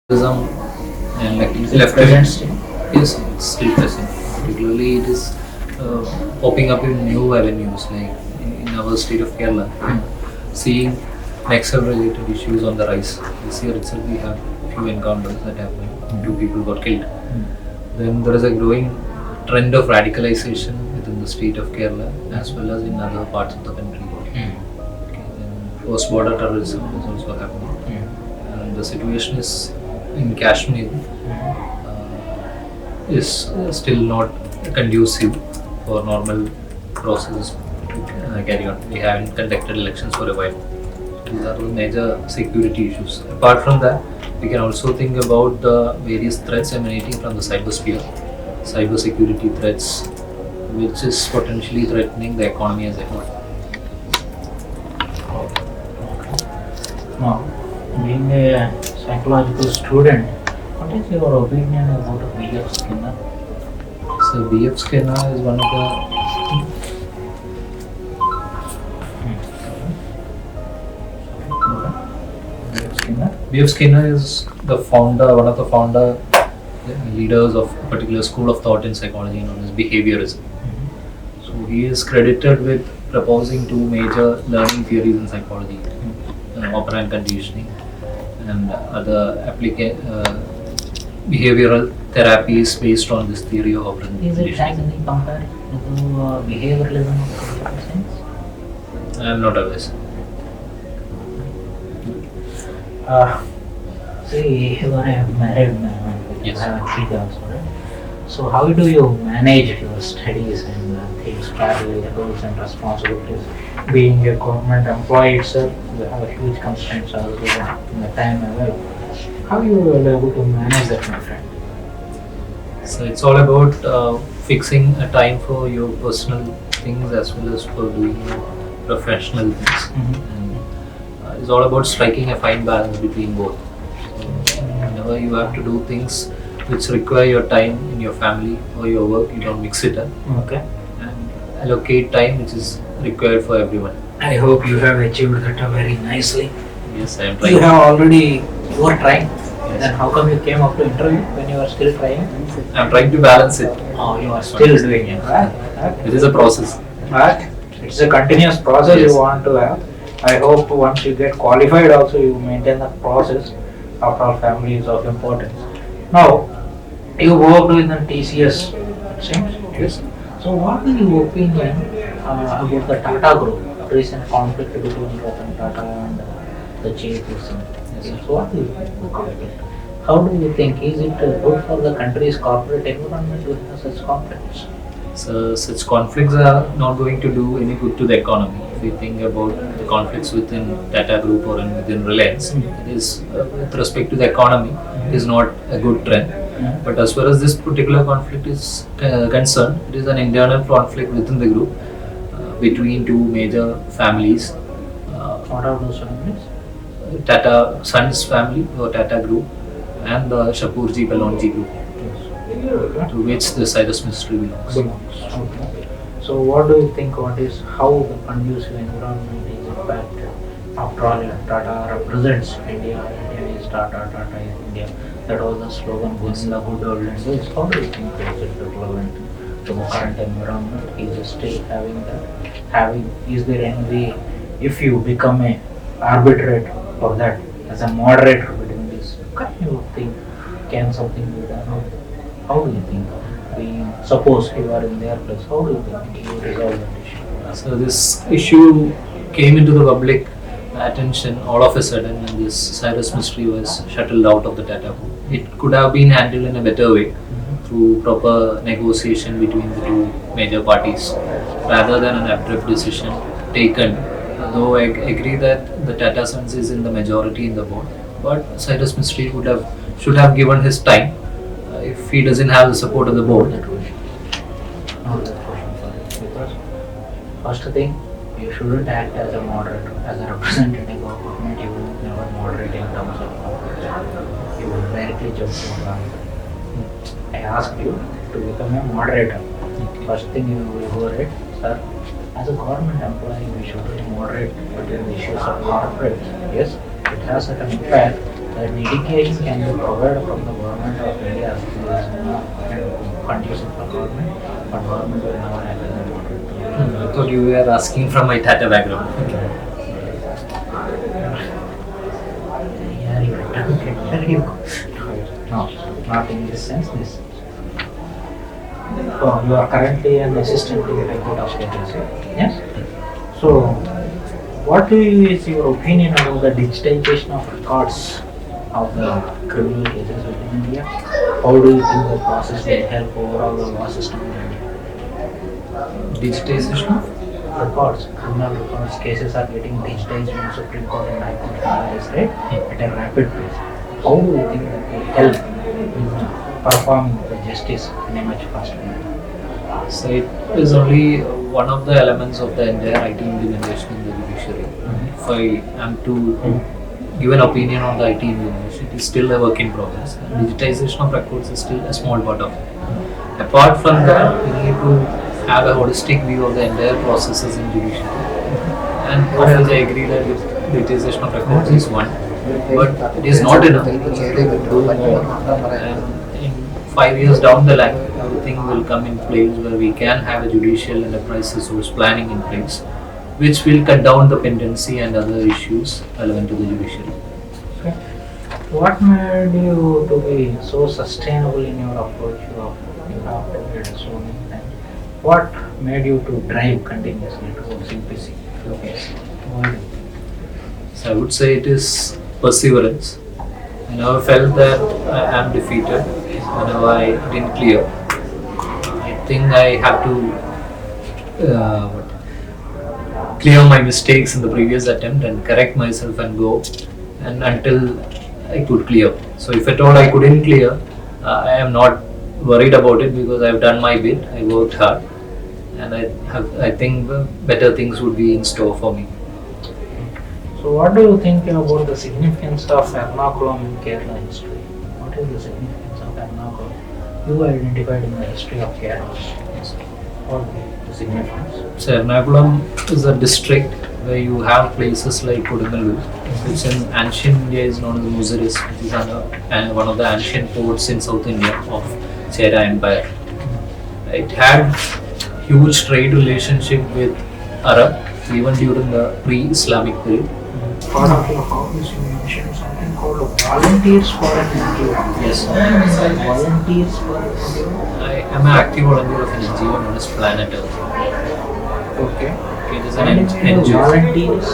Ism and like Is it left-wing. present still? Yes, it's still present. Particularly, it is popping up in new avenues, like in our state of Kerala. Seeing Naxal-related issues on the rise. This year itself, we have few encounters that happened. Two people got killed. Then there is a growing trend of radicalization within the state of Kerala as well as in other parts of the country. Okay, then post-border terrorism is also happening. And the situation is in Kashmir is still not conducive for normal processes to carry on. We haven't conducted elections for a while. These are the major security issues. Apart from that, we can also think about the various threats emanating from the cybersphere, cyber security threats, which is potentially threatening the economy as a whole. Now, being a psychological student, what is your opinion about B.F. Skinner? So B.F. Skinner is one of the B.F. Skinner? B.F. Skinner is the founder, one of the founder leaders of a particular school of thought in psychology known as behaviorism. So he is credited with proposing two major learning theories in psychology, operant conditioning and other behavioral therapies based on this theory of operant Is it conditioning. actually compared to behavioralism of computer science? I am not aware. See, you are a married man. You Yes. have a kid also, right? So how do you manage your studies and things parallel, roles and responsibilities? Being a government employee itself, you have huge constraints also in the time available. How you are able to manage that, my friend? So it's all about fixing a time for your personal things as well as for doing your professional things. And it's all about striking a fine balance between both. So whenever you have to do things which require your time in your family or your work, you don't mix it up Okay. and allocate time which is required for everyone. I hope you have achieved that very nicely. Yes, I am You trying. have already, you are trying. Then how come you came up to interview when you are still trying? I am trying to balance it. Oh, you are still doing it, right? It is a process. Right? It's a continuous process Yes. you want to have. I hope once you get qualified also you maintain the process. After all, family is of importance. Now, you worked with the TCS, it seems. Yes. So what is your opinion about the Tata Group, recent conflict between Ratan Tata and the chairperson? Yes. So what do you think about it? How do you think, is it good for the country's corporate environment to have such conflicts? So such conflicts are not going to do any good to the economy. If we think about the conflicts within Tata Group or within Reliance, it is with respect to the economy, it is not a good trend. But as far as this particular conflict is concerned, it is an internal conflict within the group between two major families, What are those families? Tata Sons family or Tata Group and the Shapoorji Pallonji Group, to which the Cyrus Mystery belongs. Okay. So what do you think, what is, how the conducive environment is impacted? After all, Tata represents India, India is Tata, Tata is India. That was the slogan going in the good old days. How do you think is it relevant to the current environment? Is it still having that? Is there any way, if you become a arbitrate for that, as a moderator between this, can you think, can something be done? How do you think? Suppose you are in their place, how do you think you resolve that issue? So this issue came into the public attention all of a sudden, and this Cyrus Mystery was shuttled out of the Tata Group. It could have been handled in a better way through proper negotiation between the two major parties rather than an abrupt decision taken. Though I agree that the Tata Sons is in the majority in the board, but Cyrus Mystery should have given his time. If he doesn't have the support of the board, That way. Not that question for it. Because first thing, you shouldn't act as a moderator, as a representative of government. You will never moderate in terms of conflict. You will directly jump to a conflict. I asked you to become a moderator. First thing you will go right, sir. As a government employee, we should moderate between the issues of corporate. Yes, it has certain impact, that education can be provided from the government of India. There is no conducive for government, but government will never have I thought you were asking from my Tata background. Yeah, you no, not in this sense. This. So you are currently an assistant to the High Court of State, yes? So, what is your opinion about the digitization of records of the criminal cases within India? How do you think the process will help overall the law system in India? Digitization? Records, criminal records, cases are getting digitized in Supreme Court and High Court nowadays, right? At a rapid pace. How do you think that will help in performing the justice in a much faster manner? So it is only one of the elements of the entire IT implementation in the judiciary. If I am to give an opinion on the IT implementation, it is still a work in progress. Digitization of records is still a small part of it. Apart from that, we need to have a holistic view of the entire processes in judiciary. And of which I agree that digitization of records is one, but it is not enough. We need to do more. And in 5 years down the line, everything will come in place where we can have a judicial enterprise resource planning in place, which will cut down the pendency and other issues relevant to the judiciary. Okay. What made you to be so sustainable in your approach of you have told it so many times? What made you to drive continuously towards simplicity? Yes. Why? So I would say it is perseverance. I never felt that I am defeated whenever I didn't clear. I think I have to clear my mistakes in the previous attempt and correct myself and go and until I could clear. So if at all I couldn't clear, I am not worried about it because I have done my bit. I worked hard, and I think better things would be in store for me. So what do you think about the significance of Ernakulam in Kerala history? What is the significance of Ernakulam? You identified in the history of Kerala. What is the significance? So Ernakulam is a district where you have places like Kodungalur, which in ancient India is known as Muziris, which is one of the ancient ports in South India of Chera Empire. It had huge trade relationship with Arab even during the pre-Islamic period. Part of your hobbies you mentioned something called volunteers for an NGO. Yes. Volunteers for an NGO? I am an active volunteer of an NGO known as Planet Earth. Okay. It is an NGO. Volunteers?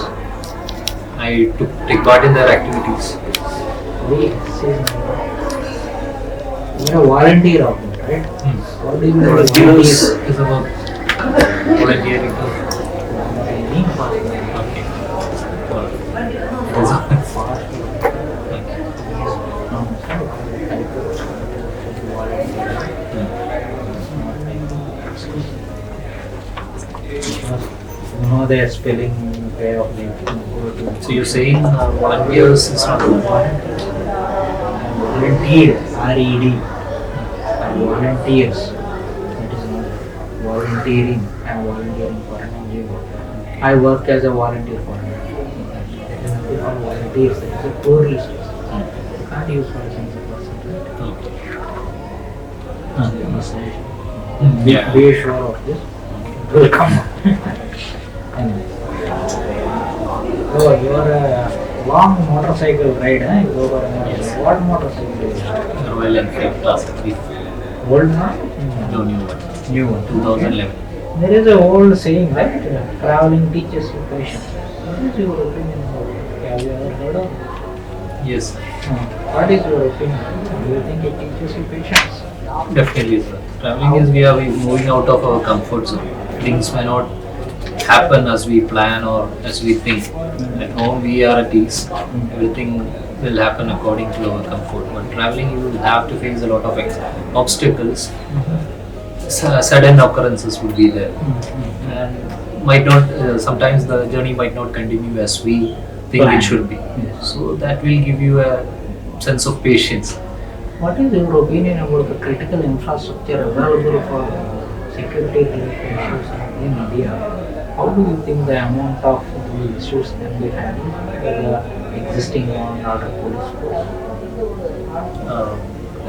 I take part in their activities. You are a volunteer of it, right? What do you mean by Volunteers volunteer? is about volunteering. Volunteering for Okay. You know their spelling way of the So you're saying volunteers is not volunteer, R-E-D, volunteers. It is not volunteering. I am volunteering for an NGO. I work as a volunteer for an NGO. It is nothing called volunteers. It is a pluralist. You can't use for a single person. okay. Yeah. Be sure of this. It will come up. Anyway. So you are a long motorcycle ride, eh? You go for a motorcycle. Yes. What motorcycle do you use? Royal Enfield Classic 3. Old one? No, new one. New one. 2011. There is a old saying, right? Traveling teaches you patience. What is your opinion about it? Have you ever heard of it? Yes, What is your opinion? Do you think it teaches you patience? definitely, sir. Traveling is we are moving out of our comfort zone. Things may not happen as we plan or as we think. At home we are at ease. Everything will happen according to our comfort. But traveling you will have to face a lot of obstacles. Sudden occurrences would be there. And might not, sometimes the journey might not continue as we think Plan. it should be. Yes. So that will give you a sense of patience. What is your opinion about the critical infrastructure available for security related issues in India? How do you think the amount of these issues can be handled? existing law and order police force?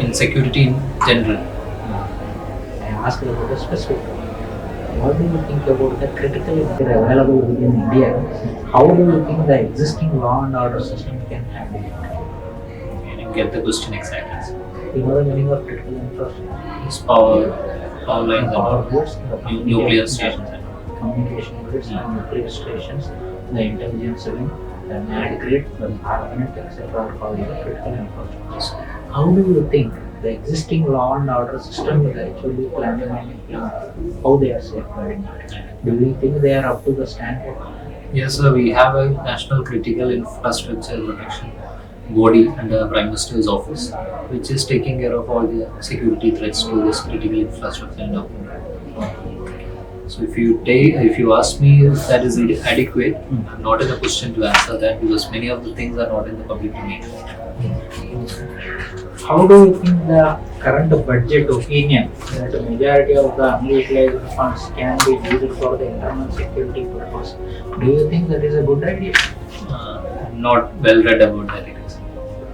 In security in general. I asked about a specific topic. What do you think about the critical infrastructure available within India? How do you think the existing law and order system can handle it? I didn't get the question exactly. You know the meaning of critical infrastructure? It's power lines The power and grids, the nuclear communication stations. communication grids, the nuclear stations, the intelligence wing, the NAD grid, the Arpanet, etc. are called the critical infrastructure. How do you think the existing law and order system is actually planning and implemented? How they are safeguarding it? Do you think they are up to the standard? Yes, sir. We have a national critical infrastructure protection body under Prime Minister's office, which is taking care of all the security threats to this critical infrastructure in our country. So if you ask me if that is adequate, I'm not in a position to answer that because many of the things are not in the public domain. How do you think the current budget opinion that the majority of the unutilized funds can be used for the internal security purpose? Do you think that is a good idea? I'm not well read about that. It is.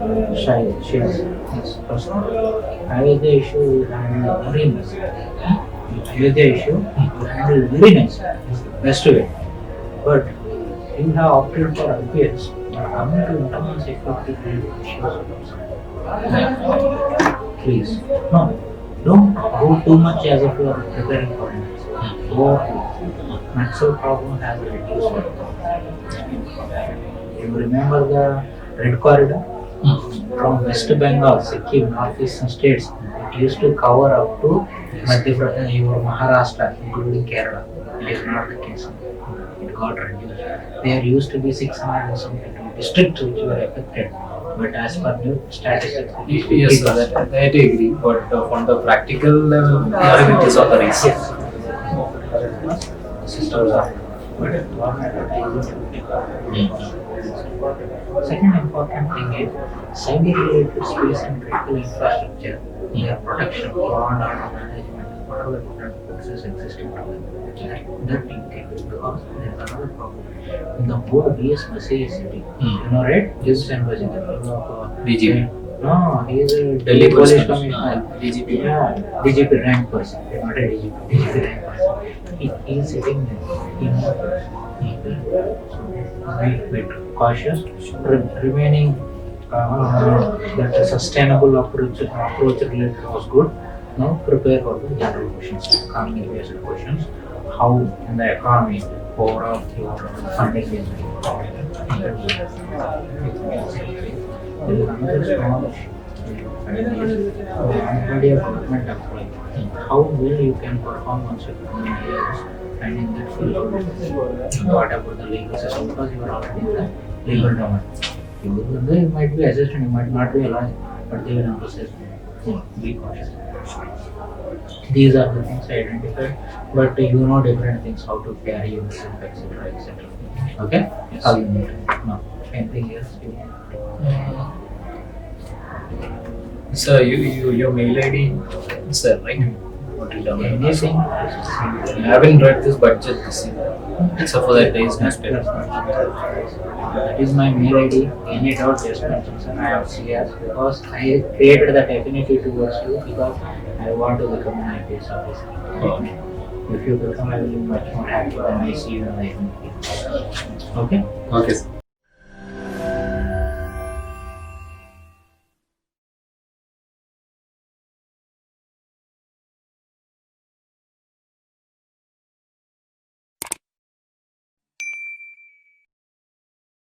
Yes, Ayodhya issue you handle very nice. Ayodhya issue you handle very nice. Best way. But you have opted for IPS. Coming to internal security issues. Please, no, don't go too much as if you are preparing for it. Go, Maxwell problem has reduced. You remember the Red Corridor? From West Bengal, Sikkim, northeastern states, it used to cover up to Madhya Pradesh, or Maharashtra, including Kerala. It is not the case. It got reduced. There used to be 600 and something districts which were affected. But as per new statistics, it is Yes, sir. 50%. That I agree. But on the practical level, it is on the rise. Systems are. But government second important thing is cyber-related space and critical infrastructure, their protection, law and order management, whatever different forces existing today. That thing can be because there is another problem. In the board BS Bassi city, you know, right? Gibbs and Bassi, DGP. No, he is a Delhi Police Commissioner. DGP. Yeah, DGP rank person, not a DGP, DGP rank person. He is sitting there. He knows. Be cautious, remaining that sustainable approach related was good. Now prepare for the general questions, economy based questions. How in the economy overall your funding is there is another small issue. Anybody a government employee, how well you can perform on certain areas and in that field. What about the legal system? Because you are already in the legal domain. You might be assistant, you might not be a lawyer, but they will assist you. Be cautious. These are the things I identified, but you know different things, how to carry yourself, etc. etc. Okay? Yes. How you need to. No. Anything else you want? Sir, your mail ID, sir, right? What you done? Anything? I haven't read this budget this year, except for that day's newspaper. That is my mail ID. Any doubt, just mention, sir. I have CS because I created that affinity towards you because I want to become an IPS officer. Okay. If you become, I will be much more happy when I see you in the evening. Okay? Okay, sir.